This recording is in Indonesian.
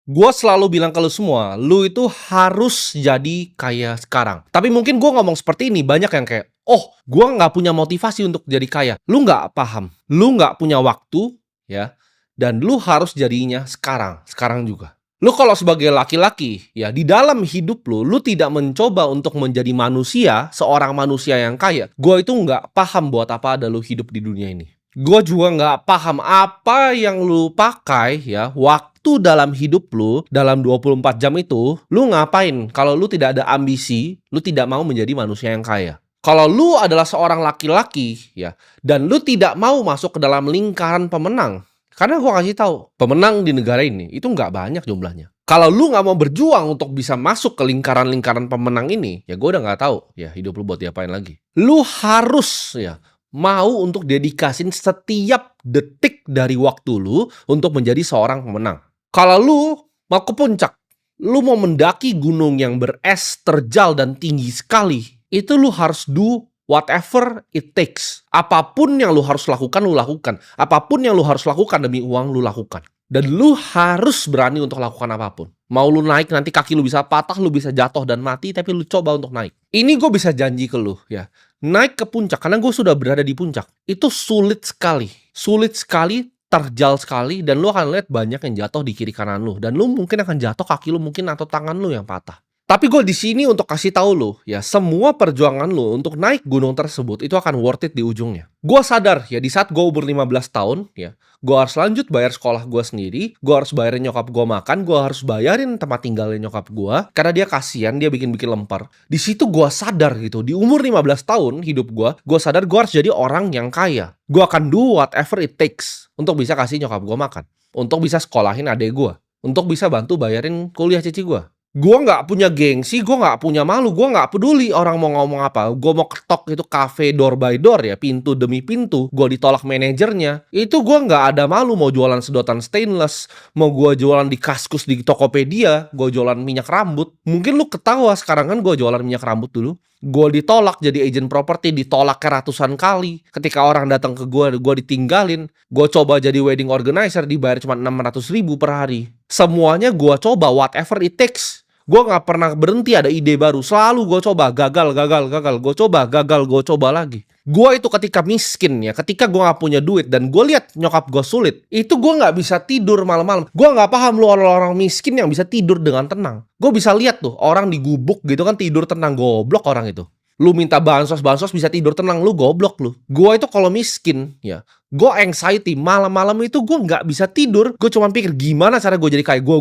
Gue selalu bilang ke lu semua, lu itu harus jadi kaya sekarang. Tapi mungkin gue ngomong seperti ini, banyak yang kayak, "Oh, gue nggak punya motivasi untuk jadi kaya." Lu nggak paham, lu nggak punya waktu, ya, dan lu harus jadinya sekarang, sekarang juga. Lu kalau sebagai laki-laki, ya, di dalam hidup lu tidak mencoba untuk menjadi manusia, seorang manusia yang kaya. Gue itu nggak paham buat apa ada lu hidup di dunia ini. Gue juga nggak paham apa yang lu pakai ya, waktu dalam hidup lu, dalam 24 jam itu, lu ngapain kalau lu tidak ada ambisi, lu tidak mau menjadi manusia yang kaya. Kalau lu adalah seorang laki-laki ya, dan lu tidak mau masuk ke dalam lingkaran pemenang, karena gue kasih tahu, pemenang di negara ini itu nggak banyak jumlahnya. Kalau lu nggak mau berjuang untuk bisa masuk ke lingkaran-lingkaran pemenang ini, ya gue udah nggak tahu ya hidup lu buat diapain lagi. Lu harus ya mau untuk dedikasin setiap detik dari waktu lu untuk menjadi seorang pemenang. Kalau lu mau ke puncak, lu mau mendaki gunung yang beres, terjal, dan tinggi sekali, itu lu harus do whatever it takes. Apapun yang lu harus lakukan, lu lakukan. Apapun yang lu harus lakukan demi uang, lu lakukan. Dan lu harus berani untuk lakukan apapun. Mau lu naik, nanti kaki lu bisa patah, lu bisa jatuh dan mati, tapi lu coba untuk naik. Ini gue bisa janji ke lu ya. Naik ke puncak, karena gue sudah berada di puncak. Itu sulit sekali. Sulit sekali, terjal sekali, dan lu akan lihat banyak yang jatuh di kiri kanan lu. Dan lu mungkin akan jatuh, kaki lu mungkin atau tangan lu yang patah. Tapi gue di sini untuk kasih tahu lu, ya, semua perjuangan lu untuk naik gunung tersebut itu akan worth it di ujungnya. Gue sadar ya, di saat gue umur 15 tahun, ya, gue harus lanjut bayar sekolah gue sendiri, gue harus bayarin nyokap gue makan, gue harus bayarin tempat tinggalnya nyokap gue, karena dia kasihan, dia bikin-bikin lempar. Di situ gue sadar gitu, di umur 15 tahun hidup gue sadar gue harus jadi orang yang kaya. Gue akan do whatever it takes untuk bisa kasih nyokap gue makan, untuk bisa sekolahin adek gue, untuk bisa bantu bayarin kuliah cici gue. Gue nggak punya gengsi, gue nggak punya malu, gue nggak peduli orang mau ngomong apa. Gue mau ketok itu cafe door by door ya, pintu demi pintu. Gue ditolak manajernya. Itu gue nggak ada malu mau jualan sedotan stainless, mau gue jualan di Kaskus di Tokopedia, gue jualan minyak rambut. Mungkin lu ketawa sekarang kan gue jualan minyak rambut dulu. Gue ditolak jadi agent properti, ditolak ratusan kali. Ketika orang datang ke gue ditinggalin. Gue coba jadi wedding organizer, dibayar cuma 600.000 per hari. Semuanya gue coba whatever it takes. Gue gak pernah berhenti ada ide baru. Selalu gue coba, gagal. Gue coba, gagal, gue coba lagi. Gue itu ketika miskin ya, ketika gue gak punya duit dan gue lihat nyokap gue sulit, itu gue gak bisa tidur malam-malam. Gue gak paham lu orang-orang miskin yang bisa tidur dengan tenang. Gue bisa lihat tuh orang di gubuk gitu kan tidur tenang, goblok orang itu. Lu minta bansos bisa tidur tenang, lu goblok lu. Gue itu kalau miskin ya, gue anxiety malam-malam itu gue nggak bisa tidur. Gue cuma pikir gimana cara gue jadi kayak gue